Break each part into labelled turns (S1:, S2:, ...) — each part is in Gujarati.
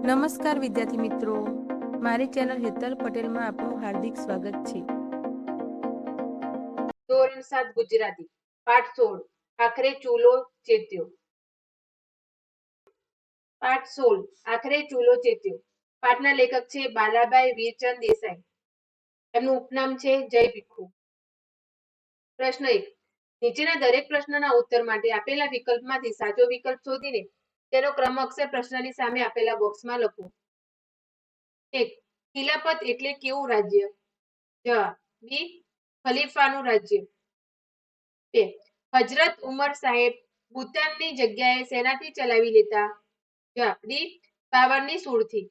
S1: નમસ્કાર વિદ્યાર્થી મિત્રો, મારી ચેનલ હેતલ પટેલમાં આપનું હાર્દિક સ્વાગત છે.
S2: ધોરણ 7 ગુજરાતી પાઠ 16 આખરે ચૂલો ચેત્યો. પાઠ 16 આખરે ચૂલો ચેત્યો. પાઠના લેખક છે બાલાભાઈ વીરચંદ દેસાઈ. એમનું ઉપનામ છે જય ભીખુ. પ્રશ્ન 1. નીચેના દરેક પ્રશ્નના ઉત્તર માટે આપેલા વિકલ્પમાંથી સાચો વિકલ્પ શોધીને તેનો ક્રમ અક્ષર પ્રશ્નની સામે આપેલા બોક્સમાં લખો. 1. ખિલાફત એટલે કેવું રાજ્ય? જવાબ બી. ખલીફાનું રાજ્ય. 2. હજરત ઉમર સાહેબ ભૂતાનની જગ્યાએ શેનાથી ચલાવી લેતા? જવાબ ડી. બાવળની સૂળથી.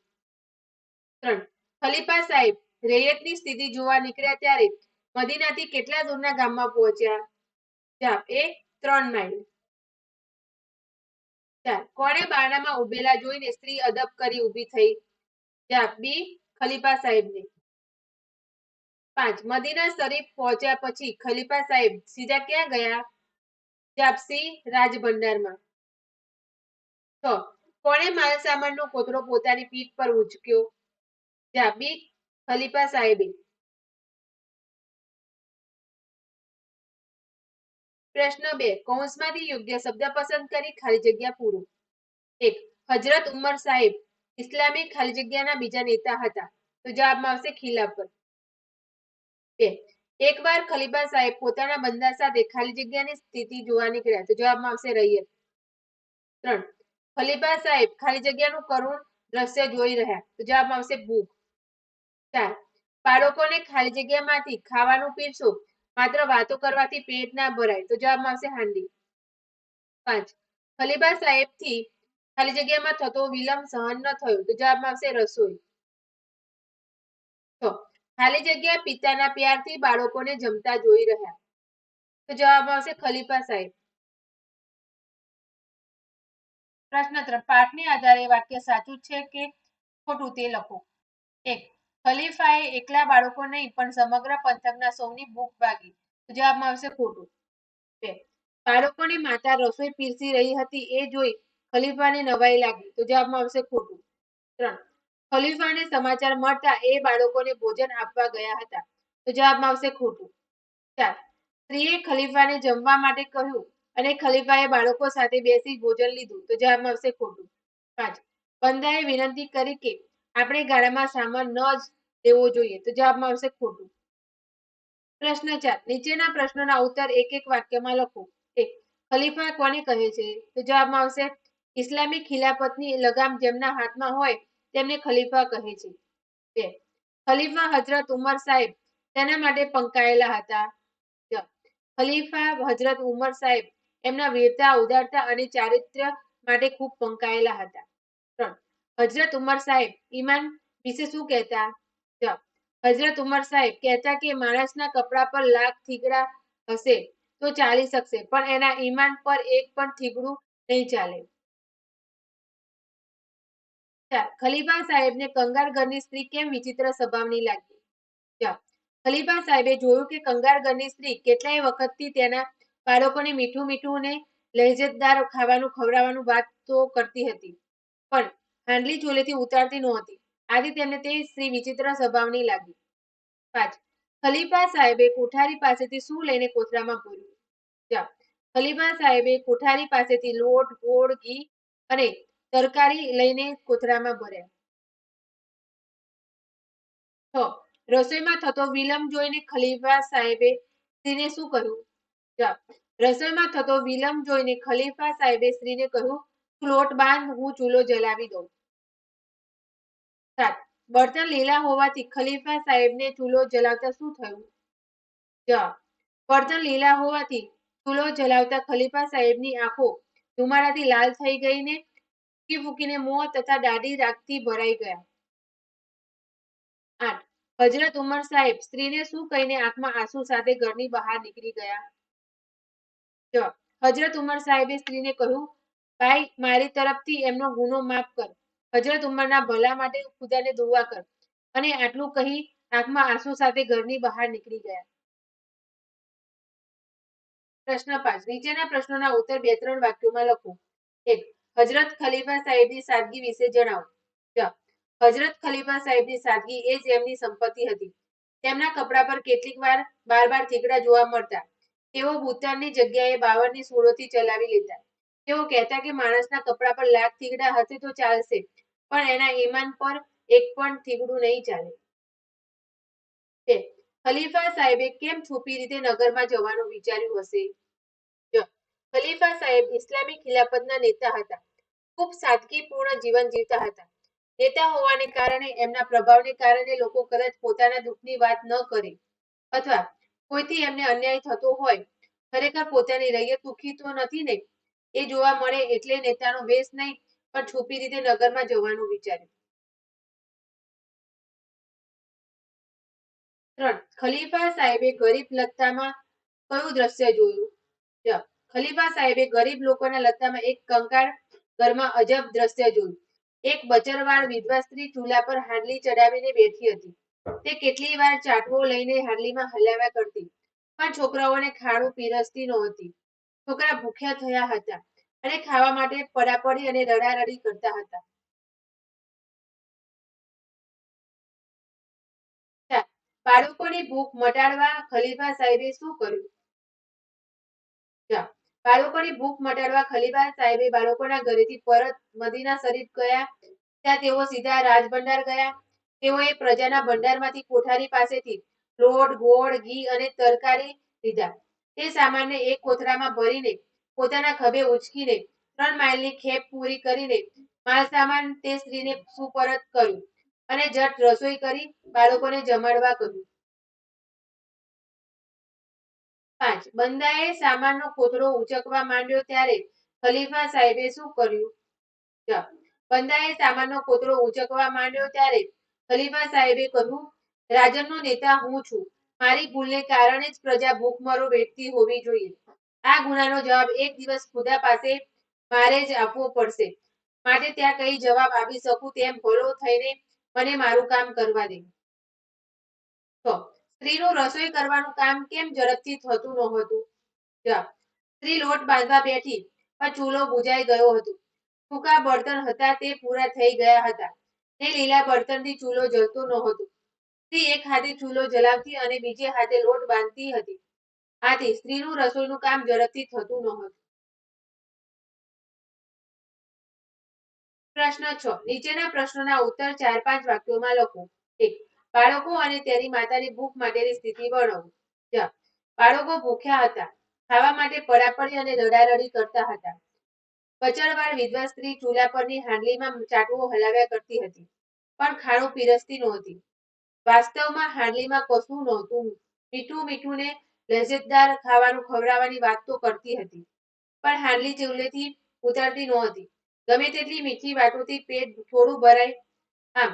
S2: 3. ખલીફા સાહેબ રૈયતની સ્થિતિ જોવા નીકળ્યા ત્યારે મદીનાથી કેટલા દૂરના ગામમાં પહોંચ્યા? જવાબ એ. 3 માઇલ. 4. કોણે બારણામાં ઉભેલા જોઈને સ્ત્રી અદબ કરી ઊભી થઈ? જવાબ બી. ખલીફા સાહેબને. 5. મદીના શરીફ પહોંચ્યા પછી ખલીફા સાહેબ સીધા ક્યાં ગયા? જવાબ સી. રાજભંડારમાં. 6. કોણે માલ સામાનનો કોથળો પોતાની પીઠ પર ઉંચક્યો? જવાબ બી. ખલીફા સાહેબે. પ્રશ્ન 2. કૌંસમાંથી યોગ્ય શબ્દ પસંદ કરી ખાલી જગ્યા પૂરો. 1. હજરત ઉમર સાહેબ ઇસ્લામિક ખાલી જગ્યાના બીજા નેતા હતા, તો જવાબમાં આવશે ખિલાફત. 2. એકવાર ખલીફા સાહેબ પોતાના બંદા સાથે ખાલી જગ્યાની સ્થિતિ જોવા નીકળ્યા, તો જવાબમાં આવશે રૈયત. 3. ખલીફા સાહેબ ખાલી જગ્યાનું કરુણ દ્રશ્ય જોઈ રહ્યા, તો જવાબમાં આવશે ભૂખ. 4. બાળકોને ખાલી જગ્યામાંથી ખાવાનું પીરસો, માત્ર વાતો કરવાથી પેટ ના ભરાય, તો જવાબમાં આવશે હાંડી. 5. ખલીફા સાહેબથી ખાલી જગ્યામાં થતો વિલંબ સહન ન થયો, તો જવાબમાં આવશે રસોઈ. 6. ખાલી જગ્યા પિતાના પ્યારથી બાળકોને જમતા જોઈ રહ્યા, તો જવાબમાં આવશે ખલીફા સાહેબ. પ્રશ્ન 3. પાઠને આધારે વાક્ય સાચું છે કે ખોટું તે લખો. 1. ખલીફાએ એકલા બાળકો નહીં પણ સમગ્ર પંથકના સૌની ભૂખ ભાગી, તો જવાબમાં આવશે ખોટું. 2. બાળકોને માતા રસોઈ પીરસી રહી હતી એ જોઈ ખલીફાને નવાઈ લાગી, તો જવાબમાં આવશે ખોટું. 3. ખલીફાને સમાચાર મળતા એ બાળકોને ભોજન આપવા ગયા હતા, તો જવાબમાં આવશે ખોટું. 4. સ્ત્રીએ ખલીફાને જમવા માટે કહ્યું અને ખલીફાએ બાળકો સાથે બેસી ભોજન લીધું, તો જવાબમાં આવશે ખોટું. 5. બંદાએ વિનંતી કરી કે આપણે ગાડામાં સામાન ન જ લેવો જોઈએ, તો જવાબમાં આવશે ખોટું. પ્રશ્ન 4. નીચેના પ્રશ્નોના ઉત્તર એક એક વાક્યમાં લખો. 1. ખલીફા કોને કહે છે? તો જવાબમાં આવશે ઇસ્લામિક ખિલાફતની લગામ જેમના હાથમાં હોય તેમને ખલીફા કહે છે. 2. ખલીફા હજરત ઉમર સાહેબ તેના માટે પંકાયેલા હતા? ખલીફા હજરત ઉમર સાહેબ એમના વીરતા, ઉદારતા અને ચારિત્ર્ય માટે ખૂબ પંકાયેલા હતા. 3. હજરત ઉમર સાહેબ ઈમાન વિશે શું કહેતા? હજરત ઉમર સાહેબ કહેતા કે માણસના કપડા પર લાખ થીગડા હશે તો ચાલી શકશે, પણ એના ઈમાન પર એક પણ થીગડું નહીં ચાલે. 4. ખલીફા સાહેબને કંગાર ઘરની સ્ત્રી કેમ વિચિત્ર સ્વભાવની લાગી? ખલીફા સાહેબે જોયું કે કંગાર ઘરની સ્ત્રી કેટલાય વખતથી તેના બાળકોને મીઠું મીઠું ને લહેજતદાર ખાવાનું ખવડાવવાનું વાત તો કરતી હતી, પણ હાંડલી ચૂલેથી ઉતારતી નહોતી. આથી તેમને તે સ્ત્રી વિચિત્ર સ્વભાવની લાગી. 5. ખલીફા સાહેબે કોઠારી પાસેથી શું લઈને કોથળામાં ભર્યું? ખલીફા સાહેબે કોઠારી પાસેથી લોટ, ગોળ, ઘી અને તરકારી લઈને કોથળામાં ભર્યા. 6. રસોઈમાં થતો વિલંબ જોઈને ખલીફા સાહેબે સ્ત્રીને શું કહ્યું? રસોઈમાં થતો વિલંબ જોઈને ખલીફા સાહેબે સ્ત્રીને કહ્યું, તું લોટ બાંધ, હું ચૂલો જલાવી દઉં. 7. બળતણ લીલા હોવાથી ખલીફા સાહેબને ચૂલો જલાવતા શું થયું? બળતણ લીલા હોવાથી ચૂલો જલાવતા ખલીફા સાહેબની આંખો ધુમાડાથી લાલ થઈ ગઈને ફૂંકી ફૂંકીને મોં તથા દાઢી રાખથી ભરાઈ ગયા. 8. હજરત ઉમર સાહેબ સ્ત્રીને શું કહીને આંખમાં આંસુ સાથે ઘરની બહાર નીકળી ગયા? હજરત ઉમર સાહેબે સ્ત્રીને કહ્યું, ભાઈ મારી તરફથી એમનો ગુનો માફ કર, હજરત ઉમરના ભલા માટે ખુદાને દુઆ કર, અને આટલું કહી આંખમાં આંસુ સાથે ઘરની બહાર નીકળી ગયા. પ્રશ્ન 5. નીચેના પ્રશ્નોના ઉત્તર 2-3 વાક્યોમાં લખો. 1. હજરત ખલીફા સાહેબની સાદગી વિશે જણાવો. હજરત ખલીફા સાહેબની સાદગી એ જ એમની સંપત્તિ હતી. તેમના કપડા પર કેટલીક વાર બાર થીગડા જોવા મળતા. તેઓ ભૂતાનની જગ્યાએ બાવરની સૂળોથી ચલાવી લેતા. તેઓ કહેતા કે માણસના કપડા પર લાખ થીગડા હશે તો ચાલશે, પણ એના ઈમાન પર એક પણ થીગડું નહીં ચાલે. ખલીફા સાહેબે કેમ છુપી રીતે નગરમાં જવાનું વિચાર્યું હશે? ખલીફા સાહેબ ઇસ્લામી ખિલાફતના નેતા હતા. ખૂબ સાદગીપૂર્ણ જીવન જીવતા હતા. નેતા હોવાને કારણે એમના પ્રભાવને કારણે લોકો કદાચ પોતાના દુઃખની વાત ન કરે, અથવા કોઈથી એમને અન્યાય થતો હોય, ખરેખર પોતાની રૈયત દુઃખી તો નથી ને, એ જોવા મળે એટલે નેતાનો વેશ નહીં, પણ છુપી રીતે નગરમાં જવાનું વિચાર્યું. 3. ખલીફા સાહેબે ગરીબ લત્તામાં કયું દ્રશ્ય જોયું? ખલીફા સાહેબે ગરીબ લોકોના લત્તામાં એક કંકાળ ઘરમાં અજબ દ્રશ્ય જોયું. એક બચરવાળ વિધવા સ્ત્રી ચૂલા પર હાંડલી ચડાવીને બેઠી હતી. તે કેટલી વાર ચાટવો લઈને હાંડલીમાં હલાવ્યા કરતી, પણ છોકરાઓને ખાણું પીરસતી નહોતી. છોકરા ભૂખ્યા થયા હતા અને ખાવા માટે પડાપડી અને રડારડી કરતા હતા. બાળકોની ભૂખ મટાડવા ખલીફા સાહેબે શું કર્યું? બાળકોની ભૂખ મટાડવા ખલીફા સાહેબે બાળકોના ઘરેથી પરત મદીના શરીફ ગયા. ત્યાં તેઓ સીધા રાજભંડાર ગયા. તેઓએ પ્રજાના ભંડારમાંથી કોઠારી પાસેથી લોટ, ગોળ, ઘી અને તરકારી લીધા. તે સામાનને એક કોથળામાં ભરીને પોતાના ખભે ઉંચકીને 3 માઇલની ખેપ પૂરી કરીને માલ સામાન તે સ્ત્રીને સુપરત કર્યું અને ઝટ રસોઈ કરી બાળકોને જમાડવા કહ્યું. 5. બંદાએ સામાનનો કોથળો ઉંચકવા માંડ્યો ત્યારે ખલીફા સાહેબે શું કર્યું? બંદાએ સામાનનો કોથળો ઉંચકવા માંડ્યો ત્યારે ખલીફા સાહેબે કહ્યું, રાજનનો નેતા હું છું. મારી ભૂલને કારણે જ પ્રજા ભૂખમરો વેઠતી હોવી જોઈએ. આ ગુનાનો જવાબ એક દિવસ ખુદા પાસે મારે જ આપવો પડશે. માટે ત્યાં કઈ જવાબ આપી શકું તેમ ભલો થઈને મને મારું કામ કરવા દે. સ્ત્રીનું રસોઈ કરવાનું કામ કેમ ઝડપથી થતું નહોતું? સ્ત્રી લોટ બાંધવા બેઠી, પણ ચૂલો બુજાઈ ગયો હતો. સૂકા બળતણ હતા તે પૂરા થઈ ગયા હતા. તે લીલા બળતણથી ચૂલો જળતો નહોતો. સ્ત્રી એક હાથે ચૂલો જલાવતી અને બીજે હાથે લોટ બાંધતી હતી. આથી સ્ત્રીનું રસોઈનું કામ ઝડપથી થતું નહોતું. પ્રશ્ન 6. નીચેના પ્રશ્નોના ઉત્તર 4-5 વાક્યોમાં લખો. 1. બાળકો અને તેની માતાની ભૂખ માટેની સ્થિતિ વર્ણવો. બાળકો ભૂખ્યા હતા. ખાવા માટે પડાપડી અને રડારડી કરતા હતા. બચરવાળ વિધવા સ્ત્રી ચૂલા પરની હાંડલીમાં ચાટવો હલાવ્યા કરતી હતી, પણ ખાણું પીરસતી નહોતી. વાસ્તવમાં હાંડલીમાં કશું નહોતું. મીઠું ને લજ્જતદાર ખાવાનું ખવડાવવાની વાત તો કરતી હતી, પણ હાંડલી ચૂલેથી ઉતરતી નહોતી. ગમે તેટલી મીઠી વાતોથી પેટ થોડું ભરાય. આમ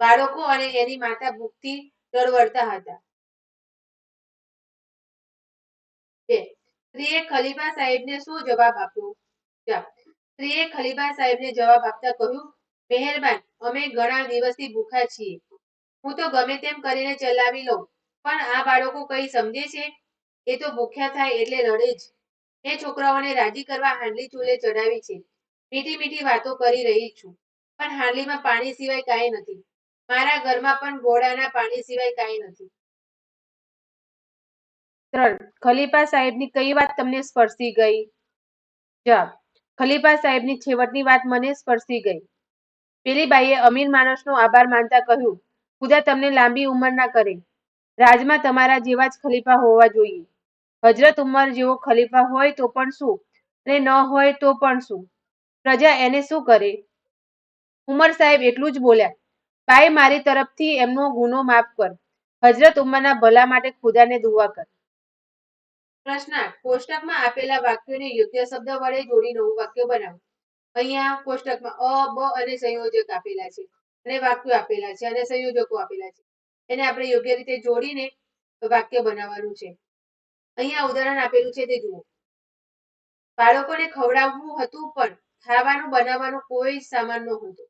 S2: બાળકો અને એની માતા ભૂખથી તરવરતા હતા. 2. સ્ત્રીએ ખલીફા સાહેબને શું જવાબ આપ્યો? સ્ત્રીએ ખલીફા સાહેબને જવાબ આપતા કહ્યું, મહેરબાન, અમે ઘણા દિવસથી ભૂખા છીએ. હું તો ગમે તેમ કરીને ચલાવી લઉં, પણ આ બાળકો કઈ સમજે છે? એ તો ભૂખ્યા થાય એટલે રડે જ. મેં છોકરાઓને રાજી કરવા હાંડલી ચૂલે ચડાવી છે. મીઠી વાતો કરી રહી છું, પણ હાંડલીમાં પાણી સિવાય કાંઈ નથી. મારા ઘરમાં પણ ઘોડાના પાણી સિવાય કાંઈ નથી. 3. ખલીફા સાહેબની કઈ વાત તમને સ્પર્શી ગઈ? જવાબ. ખલીફા સાહેબની છેવટની વાત મને સ્પર્શી ગઈ. પેલી બાઈએ અમીર માણસનો આભાર માનતા કહ્યું, ખુદા તમને લાંબી ઉંમર ના કરે. રાજમાં તમારા જેવા જ ખલીફા હોવા જોઈએ. હજરત ઉમર જેવો ખલીફા હોય તો પણ શું, અને ન હોય તો પણ શું? પ્રજા એને શું કરે? ઉમર સાહેબ એટલું જ બોલ્યા, બાઈ, મારી તરફથી એમનો ગુનો માફ કર. હજરત ઉમરના ભલા માટે ખુદાને દુઆ કર. પ્રશ્ન 8. કોષ્ટકમાં આપેલા વાક્યોને યોગ્ય શબ્દ વડે જોડી નવું વાક્ય બનાવો. અહીંયા કોષ્ટકમાં અ, બ અને સંયોજક આપેલા છે, અને વાક્યો આપેલા છે, અને સંયોજકો આપેલા છે. એને આપણે યોગ્ય રીતે જોડીને વાક્ય બનાવવાનું છે. અહીંયા ઉદાહરણ આપેલું છે તે જુઓ. બાળકોને ખવડાવવું હતું, પણ ખાવાનું બનાવવાનું કોઈ સામાન નહોતું.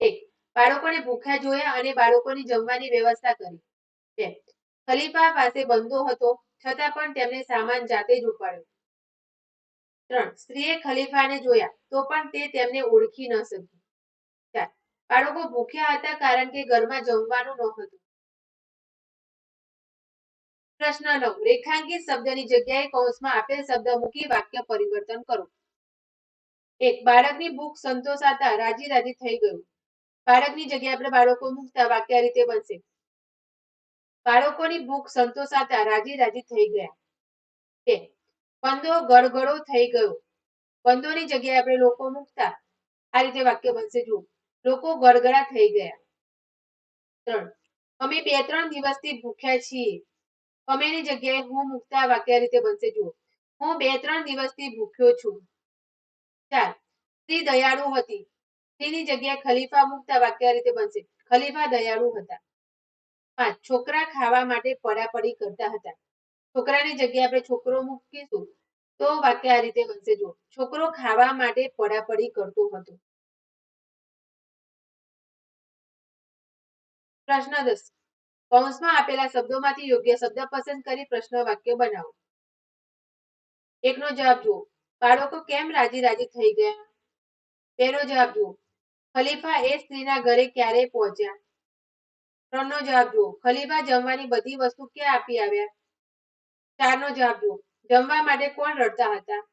S2: 1. બાળકોને ભૂખ્યા જોયા અને બાળકોની જમવાની વ્યવસ્થા કરી. 2. ખલીફા પાસે બંધો હતો, છતાં પણ તેમને સામાન જાતે જ ઉપાડ્યો. 3 સ્ત્રીએ ખલીફાને જોયા તો પણ તે તેમને ઓળખી ન શકી. 4 બાળકો ભૂખ્યા હતા કારણ કે ઘરમાં જમવાનું નહોતું. પ્રશ્ન 9 રેખાંકિત શબ્દની જગ્યાએ કૌંસમાં આપેલ શબ્દ મૂકી વાક્ય પરિવર્તન કરો. 1 બાળકની ભૂખ સંતોષાતા રાજી રાજી થઈ ગયું. બાળકની જગ્યાએ આપણે બાળકો મૂકતા વાક્ય આ રીતે બનશે. બાળકોની ભૂખ સંતોષાતા રાજી રાજી થઈ ગયા. 2 બંધો ગળગળો થઈ ગયો. બંધોની જગ્યાએ આપણે લોકો મૂકતા આ રીતે વાક્ય બનશે. જુઓ, લોકો ગળગળા થઈ ગયા. 3 અમે 2-3 દિવસથી ભૂખ્યા છીએ. અમેની જગ્યાએ હું મૂકતા વાક્ય આ રીતે બનશે. જુઓ, હું 2-3 દિવસથી ભૂખ્યો છું. 4 સ્ત્રી દયાળુ હતી. સ્ત્રીની જગ્યાએ ખલીફા મૂકતા વાક્ય આ રીતે બનશે. ખલીફા દયાળુ હતા. 5 છોકરા ખાવા માટે પડાપડી કરતા હતા. છોકરાની જગ્યાએ આપણે છોકરો મૂકીશું તો વાક્ય આ રીતે બનશે. જુઓ, છોકરો ખાવા માટે પડાપડી કરતો હતો. પ્રશ્ન 10 કૌંસમાં આપેલા શબ્દોમાંથી યોગ્ય શબ્દ પસંદ કરી પ્રશ્ન વાક્ય બનાવો. 1 નો જવાબ જુઓ, બાળકો કેમ રાજી રાજી થઈ ગયા. 2 નો જવાબ જુઓ, ખલીફા એ સ્ત્રીના ઘરે ક્યારે પહોંચ્યા. 3 નો જવાબ જુઓ, ખલીફા જમવાની બધી વસ્તુ ક્યાં આપી આવ્યા. 4 નો જવાબ જુઓ, જમવા માટે કોણ રડતા હતા.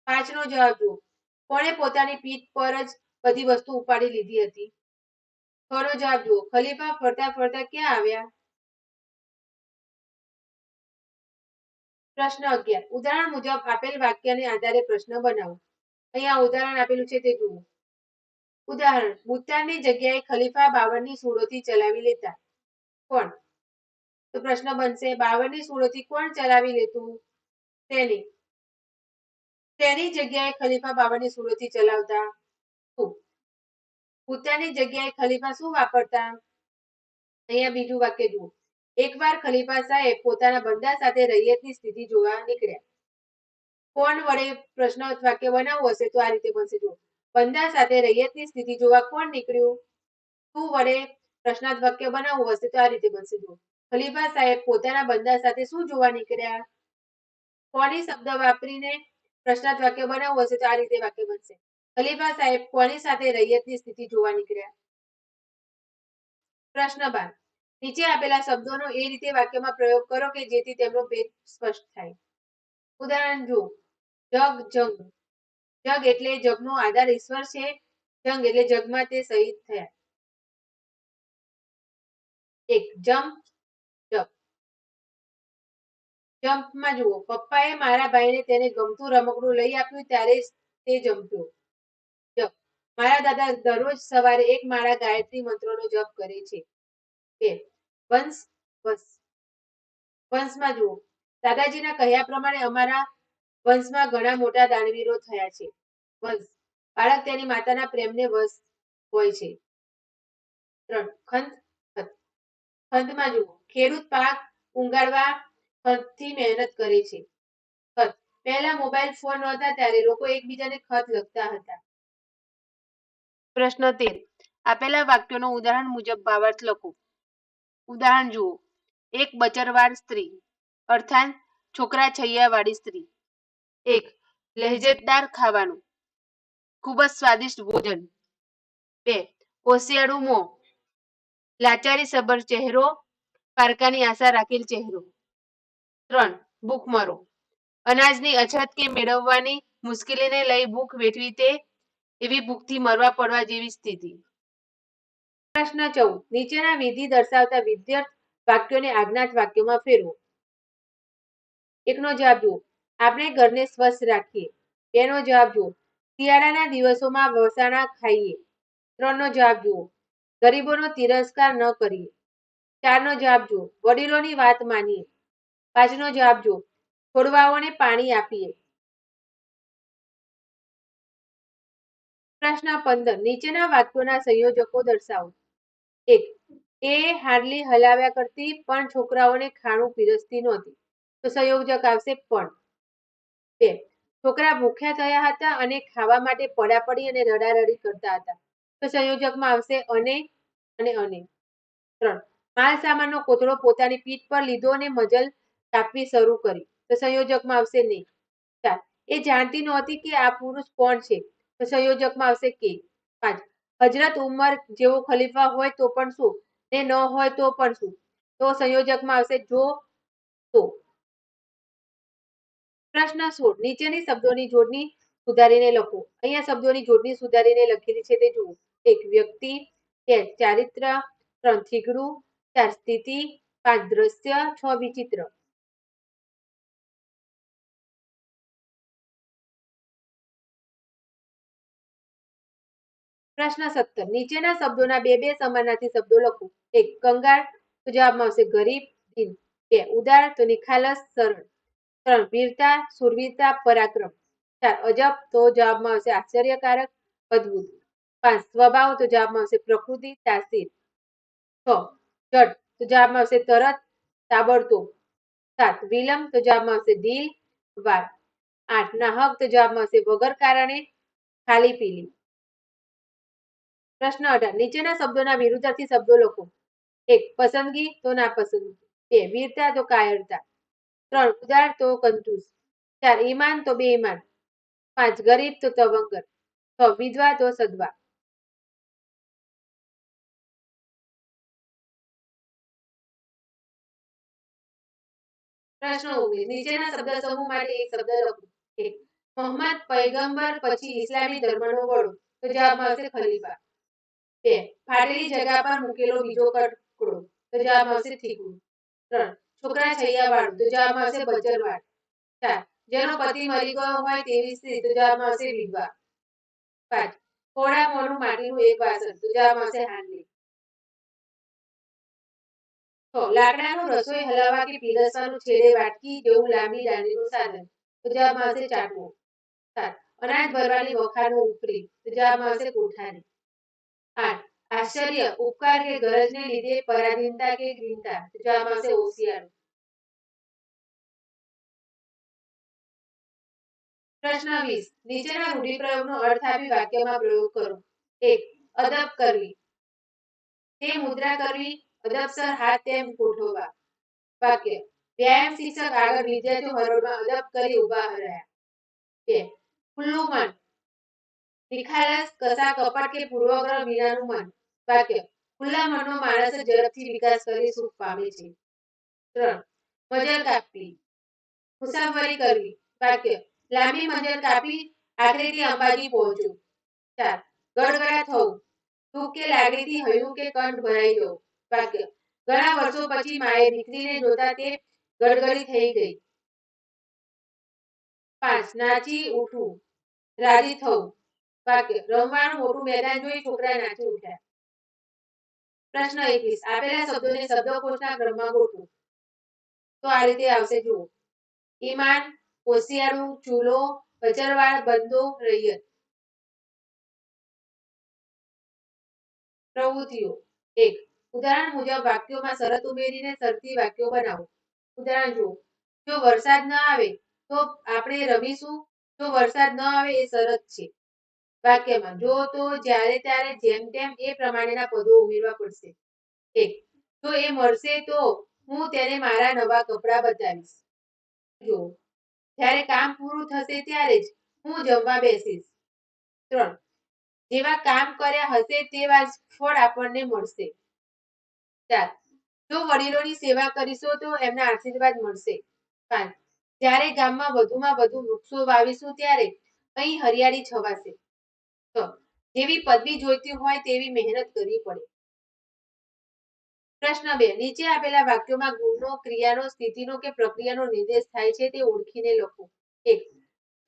S2: 5 નો જવાબ જુઓ, કોણે પોતાની પીઠ પર જ બધી વસ્તુ ઉપાડી લીધી હતી. 6 નો જવાબ જુઓ, ખલીફા ફરતા ફરતા ક્યાં આવ્યા. પ્રશ્ન 11 ઉદાહરણ મુજબ આપેલ વાક્યને આધારે પ્રશ્ન બનાવો. અહીંયા ઉદાહરણ આપેલું છે તે જુઓ. ઉદાહરણ ભૂતાનની જગ્યાએ ખલીફા બાબરની સૂળોથી ચલાવી લેતા. કોણ? તો પ્રશ્ન બનશે બાબરની સૂળોથી કોણ ચલાવી લેતું. તેની જગ્યાએ ખલીફા બાબરની સૂળોથી ચલાવતા. ભૂતાનની જગ્યાએ ખલીફા શું વાપરતા. અહીંયા બીજું વાક્ય જુઓ. એકવાર ખલીફા સાહેબ પોતાના બંદા સાથે રૈયતની સ્થિતિ જોવા નીકળ્યા. કોણ વડે પ્રશ્ન વાક્ય બનાવવું હશે તો આ રીતે બનશે. જુઓ, બંદા સાથે રૈયતની સ્થિતિ જોવા કોણ નીકળ્યું. શું વડે પ્રશ્નાર્થ વાક્ય બનાવવું હશે તો આ રીતે બનશે. જુઓ, ખલીફા સાહેબ પોતાના બંદા સાથે શું જોવા નીકળ્યા. કોની શબ્દ વાપરીને પ્રશ્નાર્થ વાક્ય બનાવવું હશે તો આ રીતે વાક્ય બનશે. ખલીફા સાહેબ કોની સાથે રૈયતની સ્થિતિ જોવા નીકળ્યા. પ્રશ્ન 12 નીચે આપેલા શબ્દોનો એ રીતે વાક્યમાં પ્રયોગ કરો કે જેથી તેમનો ભેદ સ્પષ્ટ થાય. ઉદાહરણ જુઓ. જગ જંગ. જગ એટલે જગનો આધાર ઈશ્વર છે. જંગ એટલે જગમાં તે શહીદ થયા. 1 જમ્પ જપ. જમ્પમાં જુઓ, પપ્પાએ મારા ભાઈને તેને ગમતું રમકડું લઈ આપ્યું ત્યારે તે જમ્પ્યો. જપ. મારા દાદા દરરોજ સવારે એક માળા ગાયત્રી મંત્રનો જપ કરે છે. 2 વંશ વંશ. વંશમાં જુઓ, દાદાજીના કહ્યા પ્રમાણે અમારા વંશમાં ઘણા મોટા દાનવીરો થયા છે. વંશ. બાળક તેની માતાના પ્રેમને વશ હોય છે. 3 ખંત ખત. ખંતમાં જુઓ, ખેડૂત પાક ઉગાડવા ખંતથી મહેનત કરે છે. ખત. પહેલા મોબાઈલ ફોન નહોતા ત્યારે લોકો એકબીજાને ખત લખતા હતા. પ્રશ્ન 13 આપેલા વાક્યોનો ઉદાહરણ મુજબ ભાવાર્થ લખો. ઉદાહરણ જુઓ. એક બચરવાળ સ્ત્રી અર્થાત છોકરા છૈયાવાળી સ્ત્રી. 1 લહેજતદાર ખાવાનું, ખૂબ જ સ્વાદિષ્ટ ભોજન. 2 હોશિયાળું મોં, લાચારી સબર ચહેરો, પારકાની આશા રાખેલ ચહેરો. 3 ભૂખમરો, અનાજની અછત કે મેળવવાની મુશ્કેલીને લઈ ભૂખ વેઠવી તે એવી ભૂખથી મરવા પડવા જેવી સ્થિતિ. પ્રશ્ન 14 નીચેના વિધિ દર્શાવતા વિધ્યર્થ વાક્યોને આજ્ઞાત વાક્યોમાં ફેરવો. 1 નો જવાબ જુઓ, આપણે ઘરને સ્વસ્થ રાખીએ. 2 નો જવાબ જુઓ, શિયાળાના દિવસોમાં વસાણા ખાઈએ. 3 નો જવાબ જુઓ, ગરીબોનો તિરસ્કાર ન કરીએ. 4 નો જવાબ જુઓ, વડીલોની વાત માનીએ. 5 નો જવાબ જુઓ, છોડવાઓને પાણી આપીએ. પ્રશ્ન 15 નીચેના વાક્યોના સંયોજકો દર્શાવો. 1 એ હાડલી હલાવ્યા કરતી પણ છોકરાઓને ખાણું પીરસતી નહોતી. તો સંયોજક આવશે પણ. 2 છોકરા ભૂખ્યા થયા હતા અને ખાવા માટે પડાપડી અને રડારડી કરતા હતા. તો સંયોજકમાં આવશે અને અને અને. 3 માલ સામાનનો કોથળો પોતાની પીઠ પર લીધો અને મજલ કાપવી શરૂ કરી. તો સંયોજકમાં આવશે નહીં. 4 એ જાણતી નહોતી કે આ પુરુષ કોણ છે, તો સંયોજકમાં આવશે કે. 5. હજરત ઉમર જેવો ખલીફા હોય તો પણ શું, ને ન હોય તો પણ શું, તો સંયોજકમાં આવશે જો તો. પ્રશ્ન 16. નીચેની શબ્દોની જોડણી સુધારીને લખો. અહીંયા શબ્દોની જોડણી સુધારીને લખેલી છે તે જુઓ. 1. વ્યક્તિ, 2. ચારિત્ર, 3. થીગડું, 4. સ્થિતિ, 5. દ્રશ્ય, 6. વિચિત્ર. પ્રશ્ન 17. નીચેના શબ્દોના બે સમાનાર્થી શબ્દો લખો. 1. કંગાળ, તો જવાબમાં આવશે ગરીબ, દીન. 2. ઉદાર, તો નિખાલસ, સરળ. 3. વીરતા, શૂરવીરતા, પરાક્રમ. 4. અજબ, તો જવાબમાં આવશે આશ્ચર્યકારક, અદ્ભુત. 5. સ્વભાવ, તો જવાબમાં આવશે પ્રકૃતિ, તાસીર. 6. જડ, તો જવાબમાં આવશે તરત, તાબડતોબ. 7. વિલંબ, તો જવાબમાં આવશે દિલ, વાર. 8. નાહક, તો જવાબમાં આવશે વગર કારણે, ખાલી પીલી. પ્રશ્ન 18. નીચેના શબ્દોના વિરુદ્ધાર્થી શબ્દો લખો. 1. પસંદગી, તો નાપસંદગી. 2. વીરતા, તો કાયરતા. 3. ઉદાર, તો કંજૂસ. 4. ઈમાન, તો બેઈમાન. 5. ગરીબ, તો તવંગર. 6. વિધવા, તો સદવા. પ્રશ્ન 19. નીચેના શબ્દ સમૂહ માટે એક શબ્દ લખો. 1. મોહમ્મદ પૈગંબર પછી ઇસ્લામી ધર્મનો વડો, તો જવાબમાં આવશે ખલીફા. 2. ફાટેલી જગ્યા પર મૂકેલો બીજો કટકો, તો જવાબમાં આવશે થીગડું. 3. છોકરા છૈયાવાળું, તો જવાબમાં આવશે બચરવાળ. 4. જેનો પતિ મરી ગયો હોય તેવી સ્ત્રી, તો જવાબમાં આવશે વિધવા. 5. કોડા મોઢું માટીનું એક વાસણ, તો જવાબમાં આવશે હાંડલી. 6. લાકડાનું રસોઈ હલાવવા કે પીરસવાનું છેડે વાટકી જેવું લાંબી દાંડીનું સાધન, તો જવાબમાં આવશે ચાકુ. 7. અનાજ ભરવાની વખારનું ઉપરી, તો જવાબમાં આવશે કોઠારી. 8. આશ્ચર્ય, ઉપકાર કે ગરજને લીધે પરાધીનતા કે દીનતા, તો જવાબમાં આવશે હોશિયાર. પ્રશ્ન 20. નીચેના રૂઢિપ્રયોગનો અર્થ આપી વાક્યમાં પ્રયોગ કરો. 1. અદબ કરવી, તે મુદ્રા કરવી, અદબસર હાથ તેમ ગોઠવવા. વાક્ય. વ્યાયામ શિક્ષક આગળ વિદ્યાર્થીઓ હરોળમાં અદબ કરી ઊભા રહ્યા. 2. ખુલ્લું મન, નિખાલસ, કશા કપટ કે પૂર્વગ્રહ વિનાનું મન. વાક્ય. ખુલ્લા મનનો માણસ ઝડપથી વિકાસ કરી સુખ પામે છે. 3. મજલ કાપવી, મુસાફરી કરવી. વાક્ય. લાંબી મંજિલ કાપી આખરે તે અંબાજી પહોંચ્યો. 4. ગડગડા થવું, દુઃખ કે લાગણીથી હૈયું કે કંઠ ભરાઈ જવું. વાક્ય. ઘણા વર્ષો પછી માએ દીકરીને જોતા તે ગડગડી થઈ ગઈ. 5. નાચી ઉઠવું, રાજી થવું. વાક્ય. રમવાનું મોટું મેદાન જોઈ છોકરા નાચી ઉઠ્યા. પ્રશ્ન 21. આપેલા શબ્દોને શબ્દકોશના ક્રમમાં ગોઠવો. તો આ રીતે આવશે જુઓ. ઈમાન, હોશિયારું, ચૂલો, બચરવાળ, બંદો, રૈયત. પ્રવૃત્તિઓ. 1. ઉદાહરણ મુજબ વાક્યોમાં શરત ઉમેરીને શરતી વાક્યો બનાવો. ઉદાહરણ જુઓ. જો વરસાદ ન આવે તો આપણે રમીશું. જો વરસાદ ન આવે એ શરત છે. વાક્યમાં જો, તો, જ્યારે, ત્યારે, જેમ તેમ એ પ્રમાણેના પદો ઉમેરવા પડશે. 1. જો એ મળશે તો હું તેને મારા નવા કપડાં બતાવીશ. જો, જ્યારે કામ પૂરું થશે ત્યારે જ હું જમવા બેસીશ. 3. જેવા કામ કર્યા હશે તેવા જ ફળ આપણને મળશે. 4. જો વડીલોની સેવા કરીશું તો એમના આશીર્વાદ મળશે. 5. જ્યારે ગામમાં વધુમાં વધુ વૃક્ષો વાવીશું ત્યારે અહીં હરિયાળી છવાશે. 6. જેવી પદવી જોઈતી હોય તેવી મહેનત કરવી પડે. પ્રશ્ન 2. નીચે આપેલા વાક્યોમાં ગુણનો, ક્રિયાનો, સ્થિતિનો કે પ્રક્રિયાનો નિર્દેશ થાય છે તે ઓળખીને લખો. 1.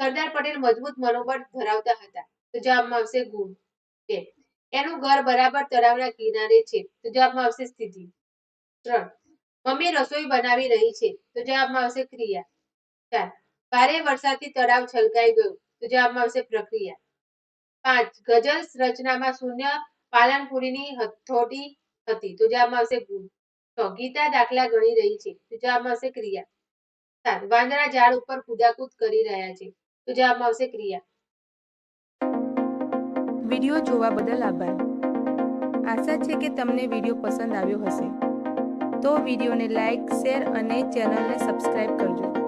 S2: સરદાર પટેલ મજબૂત મનોબળ ધરાવતા હતા, તો જવાબમાં આવશે ગુણ. 2. એનું ઘર બરાબર તળાવના કિનારે છે, તો જવાબમાં આવશે સ્થિતિ. 3. મમ્મી રસોઈ બનાવી રહી છે, તો જવાબમાં આવશે ક્રિયા. 4. ભારે વરસાદથી તળાવ છલકાઈ ગયું, તો જવાબમાં આવશે પ્રક્રિયા. 5. ગઝલ રચનામાં શૂન્ય પાલનપુરીની હથોટી હતી, તો જવાબમાં આવશે ગુણ. 6. ગીતા દાખલા ગણી રહી છે, તો જવાબમાં આવશે ક્રિયા. 7. વાંદરા ઝાડ ઉપર કૂદાકૂદ કરી રહ્યા છે, તો જવાબમાં આવશે ક્રિયા.
S1: વિડીયો જોવા બદલ આભાર. આશા છે કે તમને વિડીયો પસંદ આવ્યો હશે. તો વિડીયોને લાઈક, શેર અને ચેનલને સબસ્ક્રાઈબ કરજો.